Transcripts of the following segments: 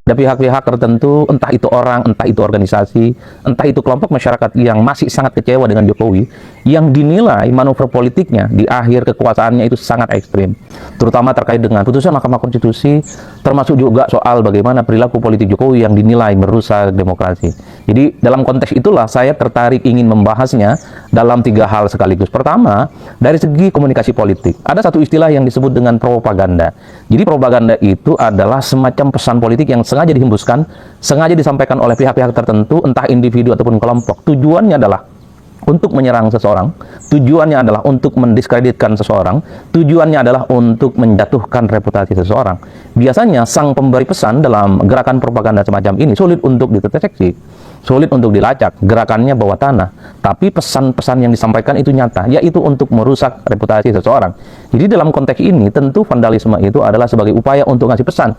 Ada pihak-pihak tertentu, entah itu orang, entah itu organisasi, entah itu kelompok masyarakat yang masih sangat kecewa dengan Jokowi, yang dinilai manuver politiknya di akhir kekuasaannya itu sangat ekstrim. Terutama terkait dengan putusan Mahkamah Konstitusi, termasuk juga soal bagaimana perilaku politik Jokowi yang dinilai merusak demokrasi. Jadi dalam konteks itulah saya tertarik ingin membahasnya dalam 3 hal sekaligus. Pertama, dari segi komunikasi politik. Ada satu istilah yang disebut dengan propaganda. Jadi propaganda itu adalah semacam pesan politik yang sengaja dihembuskan, sengaja disampaikan oleh pihak-pihak tertentu, entah individu ataupun kelompok. Tujuannya adalah untuk menyerang seseorang, tujuannya adalah untuk mendiskreditkan seseorang, tujuannya adalah untuk menjatuhkan reputasi seseorang. Biasanya sang pemberi pesan dalam gerakan propaganda semacam ini sulit untuk dideteksi, sulit untuk dilacak, gerakannya bawah tanah, tapi pesan-pesan yang disampaikan itu nyata, yaitu untuk merusak reputasi seseorang. Jadi dalam konteks ini tentu vandalisme itu adalah sebagai upaya untuk ngasih pesan.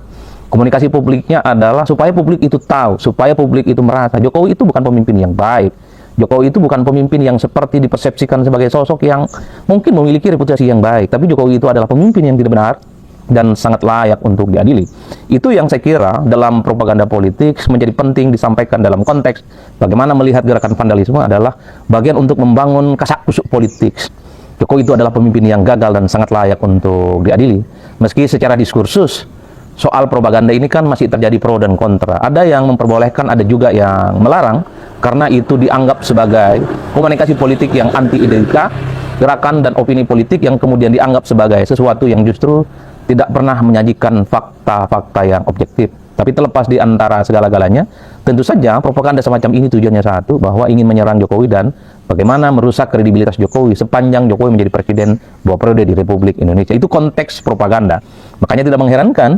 Komunikasi publiknya adalah supaya publik itu tahu, supaya publik itu merasa Jokowi itu bukan pemimpin yang baik. Jokowi itu bukan pemimpin yang seperti dipersepsikan sebagai sosok yang mungkin memiliki reputasi yang baik, tapi Jokowi itu adalah pemimpin yang tidak benar dan sangat layak untuk diadili. Itu yang saya kira dalam propaganda politik menjadi penting disampaikan dalam konteks bagaimana melihat gerakan vandalisme adalah bagian untuk membangun kasak-kusuk politik. Jokowi itu adalah pemimpin yang gagal dan sangat layak untuk diadili. Meski secara diskursus soal propaganda ini kan masih terjadi pro dan kontra. Ada yang memperbolehkan, ada juga yang melarang, karena itu dianggap sebagai komunikasi politik yang anti-ideolika, gerakan dan opini politik yang kemudian dianggap sebagai sesuatu yang justru tidak pernah menyajikan fakta-fakta yang objektif. Tapi terlepas di antara segala-galanya, tentu saja propaganda semacam ini tujuannya satu, bahwa ingin menyerang Jokowi dan bagaimana merusak kredibilitas Jokowi sepanjang Jokowi menjadi presiden 2 periode di Republik Indonesia. Itu konteks propaganda. Makanya tidak mengherankan,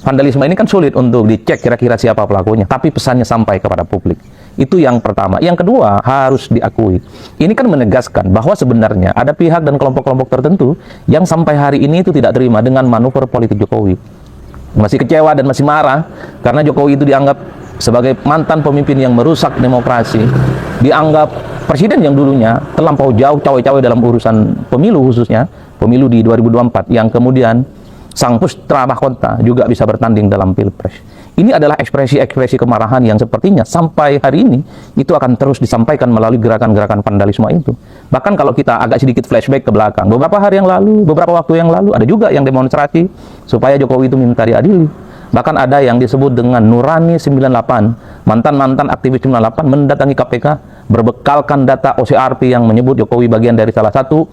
vandalisme ini kan sulit untuk dicek kira-kira siapa pelakunya, tapi pesannya sampai kepada publik. Itu yang pertama. Yang kedua, harus diakui, ini kan menegaskan bahwa sebenarnya ada pihak dan kelompok-kelompok tertentu yang sampai hari ini itu tidak terima dengan manuver politik Jokowi. Masih kecewa dan masih marah karena Jokowi itu dianggap sebagai mantan pemimpin yang merusak demokrasi, dianggap presiden yang dulunya terlampau jauh cawe-cawe dalam urusan pemilu, khususnya pemilu di 2024, yang kemudian sang putra mahkota juga bisa bertanding dalam pilpres. Ini adalah ekspresi-ekspresi kemarahan yang sepertinya sampai hari ini itu akan terus disampaikan melalui gerakan-gerakan vandalisme itu. Bahkan kalau kita agak sedikit flashback ke belakang, beberapa hari yang lalu, beberapa waktu yang lalu, ada juga yang demonstrasi supaya Jokowi itu minta diadili. Bahkan ada yang disebut dengan Nurani 98, mantan-mantan aktivis 98 mendatangi KPK berbekalkan data OCRP yang menyebut Jokowi bagian dari salah satu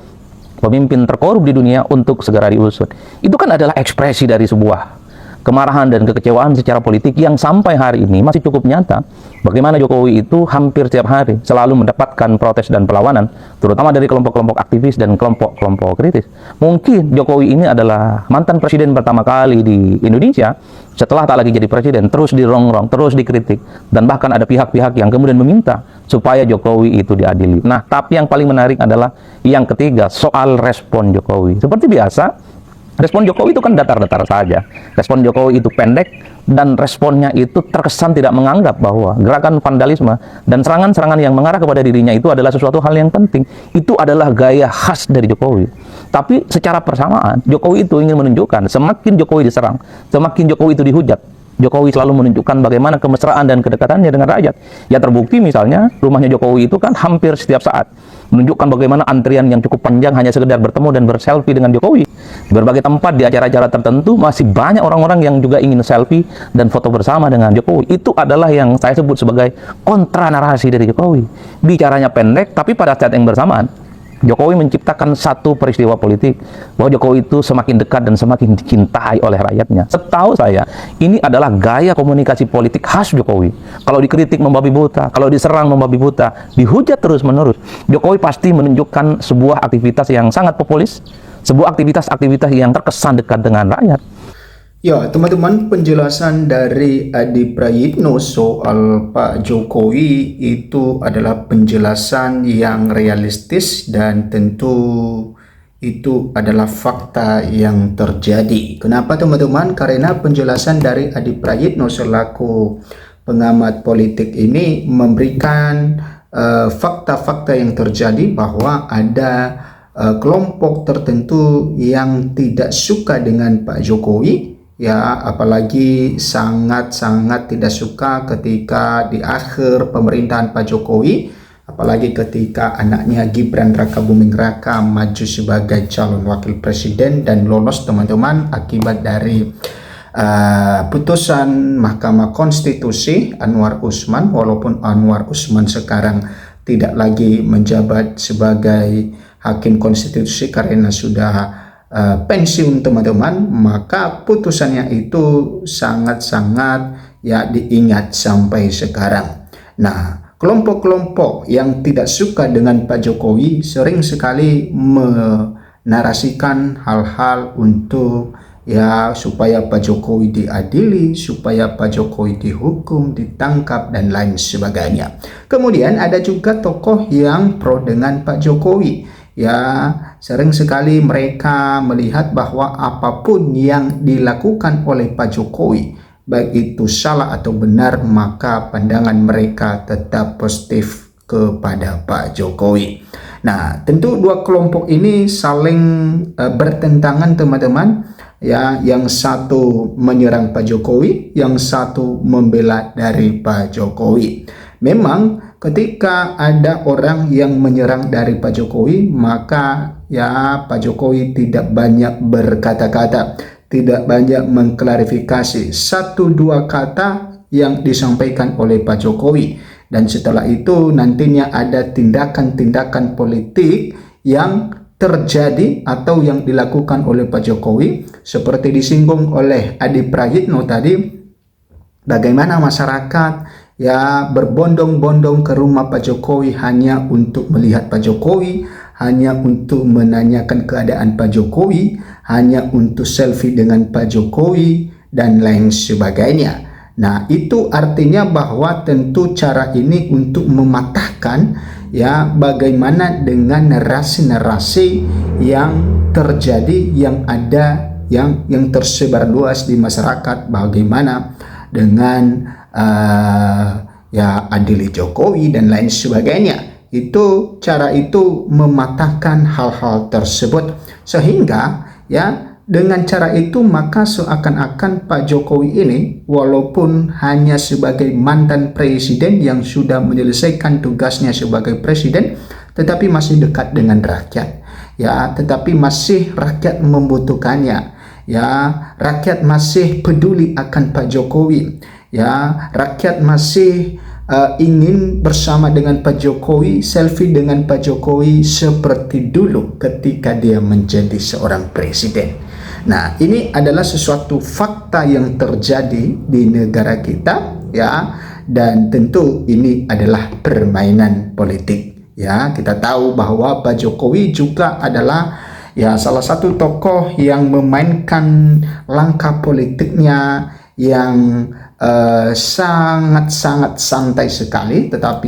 pemimpin terkorup di dunia untuk segera diusut. Itu kan adalah ekspresi dari sebuah kemarahan dan kekecewaan secara politik yang sampai hari ini masih cukup nyata. Bagaimana Jokowi itu hampir setiap hari selalu mendapatkan protes dan perlawanan, terutama dari kelompok-kelompok aktivis dan kelompok-kelompok kritis. Mungkin Jokowi ini adalah mantan presiden pertama kali di Indonesia setelah tak lagi jadi presiden, terus dirongrong, terus dikritik, dan bahkan ada pihak-pihak yang kemudian meminta supaya Jokowi itu diadili. Nah, tapi yang paling menarik adalah yang ketiga, soal respon Jokowi. Seperti biasa, respon Jokowi itu kan datar-datar saja. Respon Jokowi itu pendek, dan responnya itu terkesan tidak menganggap bahwa gerakan vandalisme dan serangan-serangan yang mengarah kepada dirinya itu adalah sesuatu hal yang penting. Itu adalah gaya khas dari Jokowi. Tapi secara persamaan, Jokowi itu ingin menunjukkan semakin Jokowi diserang, semakin Jokowi itu dihujat, Jokowi selalu menunjukkan bagaimana kemesraan dan kedekatannya dengan rakyat. Ya terbukti misalnya rumahnya Jokowi itu kan hampir setiap saat menunjukkan bagaimana antrian yang cukup panjang hanya sekedar bertemu dan berselfie dengan Jokowi. Di berbagai tempat, di acara-acara tertentu masih banyak orang-orang yang juga ingin selfie dan foto bersama dengan Jokowi. Itu adalah yang saya sebut sebagai kontra narasi dari Jokowi. Bicaranya pendek, tapi pada saat yang bersamaan Jokowi menciptakan satu peristiwa politik bahwa Jokowi itu semakin dekat dan semakin dicintai oleh rakyatnya. Setahu saya, ini adalah gaya komunikasi politik khas Jokowi. Kalau dikritik membabi buta, kalau diserang membabi buta, dihujat terus-menerus, Jokowi pasti menunjukkan sebuah aktivitas yang sangat populis, sebuah aktivitas-aktivitas yang terkesan dekat dengan rakyat. Ya, teman-teman, penjelasan dari Adi Prayitno soal Pak Jokowi itu adalah penjelasan yang realistis dan tentu itu adalah fakta yang terjadi. Kenapa, teman-teman? Karena penjelasan dari Adi Prayitno selaku pengamat politik ini memberikan fakta-fakta yang terjadi bahwa ada kelompok tertentu yang tidak suka dengan Pak Jokowi, ya, apalagi sangat-sangat tidak suka ketika di akhir pemerintahan Pak Jokowi, apalagi ketika anaknya Gibran Rakabuming Raka maju sebagai calon wakil presiden dan lolos teman-teman akibat dari putusan Mahkamah Konstitusi Anwar Usman. Walaupun Anwar Usman sekarang tidak lagi menjabat sebagai hakim konstitusi karena sudah pensiun teman-teman, maka putusannya itu sangat-sangat ya diingat sampai sekarang. Nah, kelompok-kelompok yang tidak suka dengan Pak Jokowi sering sekali menarasikan hal-hal untuk ya supaya Pak Jokowi diadili, supaya Pak Jokowi dihukum, ditangkap dan lain sebagainya. Kemudian ada juga tokoh yang pro dengan Pak Jokowi. Ya, sering sekali mereka melihat bahwa apapun yang dilakukan oleh Pak Jokowi, baik itu salah atau benar, maka pandangan mereka tetap positif kepada Pak Jokowi. Nah, tentu dua kelompok ini saling bertentangan teman-teman. Ya, yang satu menyerang Pak Jokowi, yang satu membela dari Pak Jokowi. Memang ketika ada orang yang menyerang dari Pak Jokowi, maka ya Pak Jokowi tidak banyak berkata-kata, tidak banyak mengklarifikasi satu dua kata yang disampaikan oleh Pak Jokowi. Dan setelah itu nantinya ada tindakan-tindakan politik yang terjadi atau yang dilakukan oleh Pak Jokowi, seperti disinggung oleh Adi Prayitno tadi, bagaimana masyarakat ya berbondong-bondong ke rumah Pak Jokowi hanya untuk melihat Pak Jokowi, hanya untuk menanyakan keadaan Pak Jokowi, hanya untuk selfie dengan Pak Jokowi dan lain sebagainya. Nah, itu artinya bahwa tentu cara ini untuk mematahkan ya bagaimana dengan narasi-narasi yang terjadi, yang ada, yang tersebar luas di masyarakat, bagaimana dengan ya adili Jokowi dan lain sebagainya. Itu cara itu mematahkan hal-hal tersebut, sehingga ya dengan cara itu maka seakan-akan Pak Jokowi ini walaupun hanya sebagai mantan presiden yang sudah menyelesaikan tugasnya sebagai presiden, tetapi masih dekat dengan rakyat. Ya, tetapi masih rakyat membutuhkannya. Ya, rakyat masih peduli akan Pak Jokowi. Ya, rakyat masih ingin bersama dengan Pak Jokowi, selfie dengan Pak Jokowi seperti dulu ketika dia menjadi seorang presiden. Nah, ini adalah sesuatu fakta yang terjadi di negara kita, ya, dan tentu ini adalah permainan politik. Ya, kita tahu bahwa Pak Jokowi juga adalah ya salah satu tokoh yang memainkan langkah politiknya yang sangat-sangat santai sekali, tetapi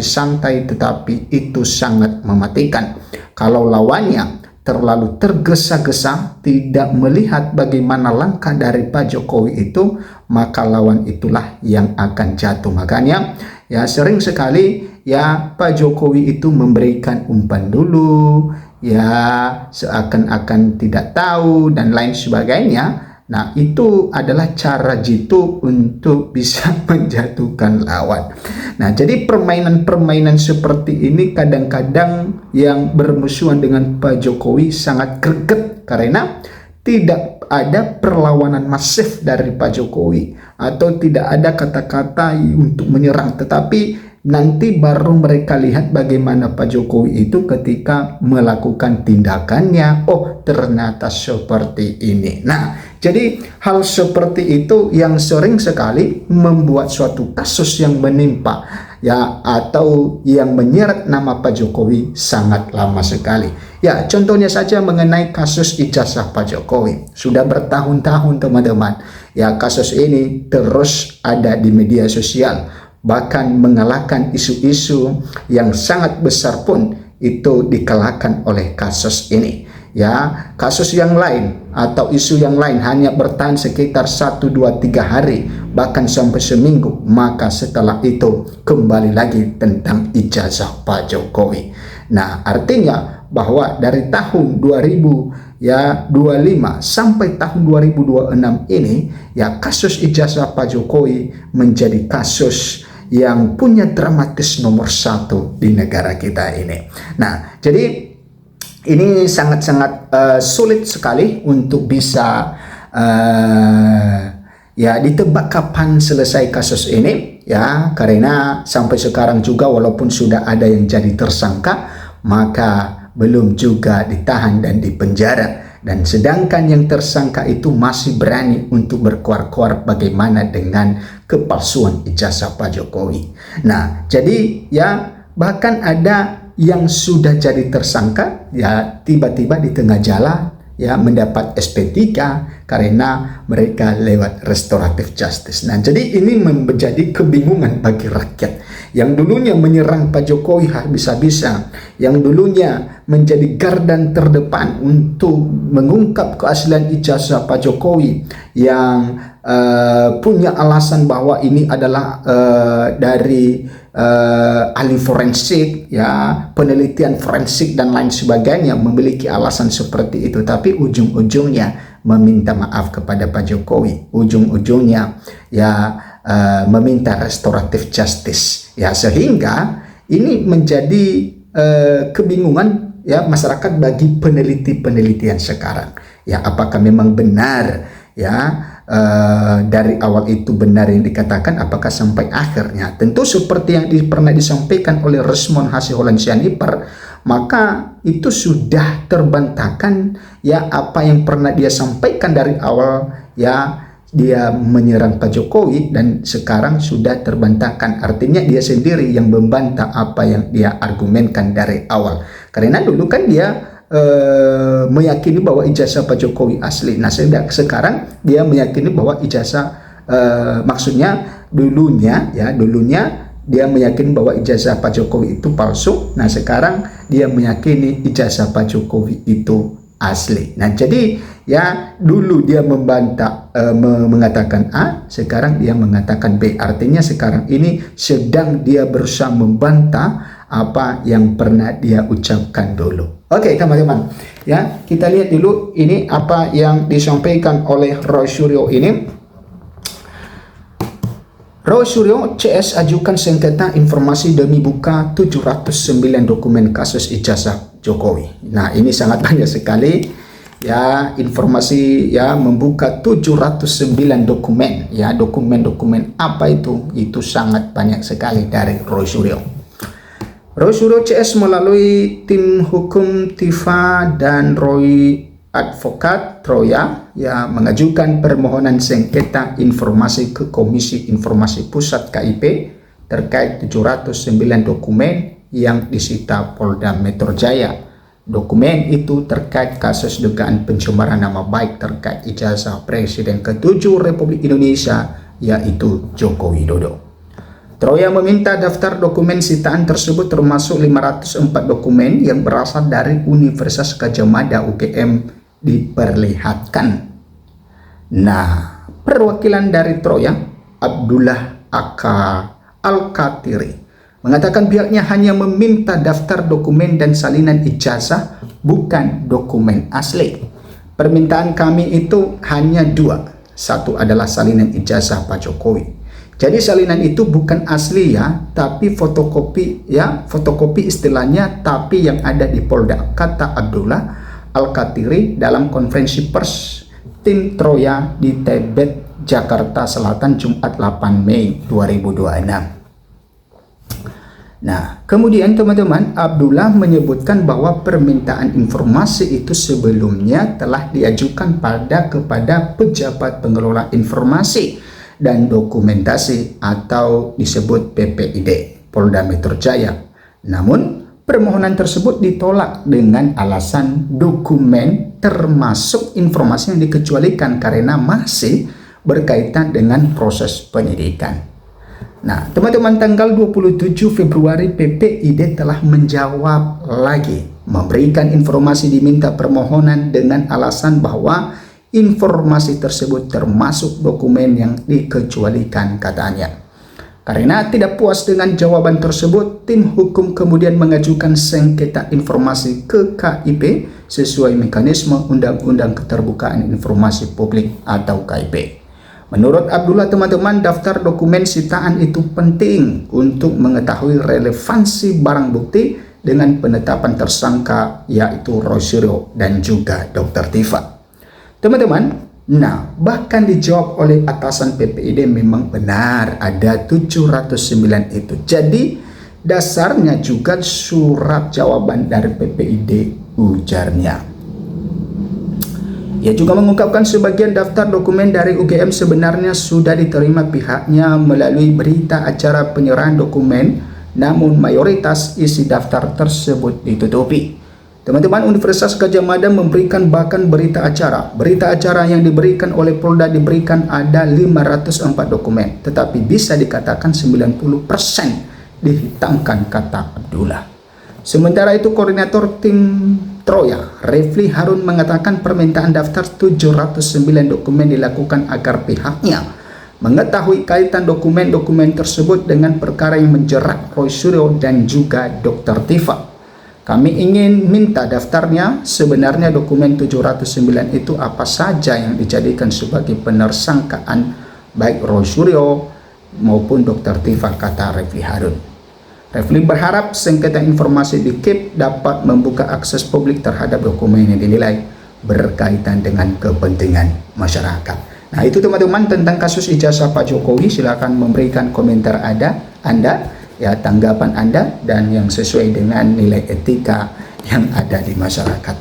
itu sangat mematikan. Kalau lawannya terlalu tergesa-gesa, tidak melihat bagaimana langkah dari Pak Jokowi itu, maka lawan itulah yang akan jatuh. Makanya ya sering sekali ya Pak Jokowi itu memberikan umpan dulu, ya seakan-akan tidak tahu dan lain sebagainya. Nah, itu adalah cara jitu untuk bisa menjatuhkan lawan. Nah, jadi permainan-permainan seperti ini kadang-kadang yang bermusuhan dengan Pak Jokowi sangat greget karena tidak ada perlawanan masif dari Pak Jokowi atau tidak ada kata-kata untuk menyerang, tetapi nanti baru mereka lihat bagaimana Pak Jokowi itu ketika melakukan tindakannya. Oh, ternyata seperti ini. Nah, jadi hal seperti itu yang sering sekali membuat suatu kasus yang menimpa ya atau yang menyeret nama Pak Jokowi sangat lama sekali. Ya, contohnya saja mengenai kasus ijazah Pak Jokowi. Sudah bertahun-tahun teman-teman. Ya, kasus ini terus ada di media sosial, bahkan mengalahkan isu-isu yang sangat besar pun itu dikalahkan oleh kasus ini. Ya, kasus yang lain atau isu yang lain hanya bertahan sekitar 1, 2, 3 hari, bahkan sampai seminggu, maka setelah itu kembali lagi tentang ijazah Pak Jokowi. Nah, artinya bahwa dari tahun 2000 ya 25 sampai tahun 2026 ini, ya kasus ijazah Pak Jokowi menjadi kasus yang punya dramatis nomor 1 di negara kita ini. Nah, jadi ini sangat-sangat sulit sekali untuk bisa ya ditebak kapan selesai kasus ini, ya, karena sampai sekarang juga walaupun sudah ada yang jadi tersangka, maka belum juga ditahan dan dipenjara, dan sedangkan yang tersangka itu masih berani untuk berkuar-kuar bagaimana dengan kepalsuan ijazah Pak Jokowi. Nah, jadi ya bahkan ada yang sudah jadi tersangka, ya tiba-tiba di tengah jalan ya mendapat SP3 karena mereka lewat restoratif justice. Nah, jadi ini menjadi kebingungan bagi rakyat yang dulunya menyerang Pak Jokowi habis-habisan, yang dulunya menjadi gardan terdepan untuk mengungkap keaslian ijazah Pak Jokowi, yang punya alasan bahwa ini adalah dari ahli forensik, ya, penelitian forensik dan lain sebagainya, memiliki alasan seperti itu, tapi ujung-ujungnya meminta maaf kepada Pak Jokowi, ujung-ujungnya ya meminta restoratif justice, ya, sehingga ini menjadi kebingungan ya masyarakat bagi peneliti-penelitian sekarang, ya, apakah memang benar ya dari awal itu benar yang dikatakan, apakah sampai akhirnya. Tentu seperti yang pernah disampaikan oleh Resmond Hasiholan Sianipar, maka itu sudah terbantahkan ya apa yang pernah dia sampaikan dari awal, ya, dia menyerang Pak Jokowi, dan sekarang sudah terbantahkan. Artinya dia sendiri yang membantah apa yang dia argumenkan dari awal, karena dulu kan dia meyakini bahwa ijazah Pak Jokowi asli. Nah, sekarang dia meyakini bahwa ijazah maksudnya dulunya dia meyakini bahwa ijazah Pak Jokowi itu palsu. Nah, sekarang dia meyakini ijazah Pak Jokowi itu asli. Nah, jadi ya dulu dia membantah mengatakan A, sekarang dia mengatakan B. Artinya sekarang ini sedang dia berusaha membantah apa yang pernah dia ucapkan dulu. Oke, teman-teman, ya, kita lihat dulu ini apa yang disampaikan oleh Roy Suryo ini. Roy Suryo, CS ajukan sengketa informasi demi buka 709 dokumen kasus ijazah Jokowi. Nah, ini sangat banyak sekali ya informasi, ya, membuka 709 dokumen, ya, dokumen-dokumen apa itu sangat banyak sekali dari Roy Suryo. Roy Suryo CS melalui tim hukum Tifa dan Roy Advokat Troya, ya, mengajukan permohonan sengketa informasi ke Komisi Informasi Pusat KIP terkait 709 dokumen yang disita Polda Metro Jaya. Dokumen itu terkait kasus dugaan pencemaran nama baik terkait ijazah Presiden ke-7 Republik Indonesia, yaitu Joko Widodo. Troya meminta daftar dokumen sitaan tersebut termasuk 504 dokumen yang berasal dari Universitas Gadjah Mada UGM diperlihatkan. Nah, perwakilan dari Troya, Abdullah Aka Al-Katiri, mengatakan pihaknya hanya meminta daftar dokumen dan salinan ijazah, bukan dokumen asli. Permintaan kami itu hanya dua. Satu adalah salinan ijazah Pak Jokowi. Jadi salinan itu bukan asli, ya, tapi fotokopi, ya, fotokopi istilahnya, tapi yang ada di Polda, kata Abdullah Al-Katiri dalam konferensi pers tim Troya di Tebet, Jakarta Selatan, Jumat 8 Mei 2026. Nah, kemudian teman-teman, Abdullah menyebutkan bahwa permintaan informasi itu sebelumnya telah diajukan kepada pejabat pengelola informasi dan dokumentasi atau disebut PPID Polda Metro Jaya. Namun, permohonan tersebut ditolak dengan alasan dokumen termasuk informasi yang dikecualikan karena masih berkaitan dengan proses penyidikan. Nah, teman-teman, tanggal 27 Februari PPID telah menjawab lagi, memberikan informasi diminta permohonan dengan alasan bahwa informasi tersebut termasuk dokumen yang dikecualikan, katanya. Karena tidak puas dengan jawaban tersebut, tim hukum kemudian mengajukan sengketa informasi ke KIP sesuai mekanisme Undang-Undang Keterbukaan Informasi Publik atau KIP. Menurut Abdullah, teman-teman, daftar dokumen sitaan itu penting untuk mengetahui relevansi barang bukti dengan penetapan tersangka yaitu Roy Suryo dan juga Dr. Tifa. Teman-teman, nah, bahkan dijawab oleh atasan PPID memang benar ada 709 itu. Jadi dasarnya juga surat jawaban dari PPID, ujarnya. Ia juga mengungkapkan sebagian daftar dokumen dari UGM sebenarnya sudah diterima pihaknya melalui berita acara penyerahan dokumen, namun mayoritas isi daftar tersebut ditutupi. Teman-teman, Universitas Gadjah Mada memberikan bahkan berita acara. Berita acara yang diberikan oleh Polda diberikan ada 504 dokumen, tetapi bisa dikatakan 90% dihitamkan, kata Abdullah. Sementara itu, koordinator tim Troya, Refli Harun, mengatakan permintaan daftar 709 dokumen dilakukan agar pihaknya mengetahui kaitan dokumen-dokumen tersebut dengan perkara yang menjerat Roy Suryo dan juga Dr. Tifa. Kami ingin minta daftarnya, sebenarnya dokumen 709 itu apa saja yang dijadikan sebagai penersangkaan baik Roy Suryo maupun Dr. Tifa, kata Refli Harun. Refli berharap sengketa informasi di KIP dapat membuka akses publik terhadap dokumen yang dinilai berkaitan dengan kepentingan masyarakat. Nah, itu teman-teman tentang kasus ijazah Pak Jokowi. Silakan memberikan komentar Anda, ya, tanggapan Anda, dan yang sesuai dengan nilai etika yang ada di masyarakat.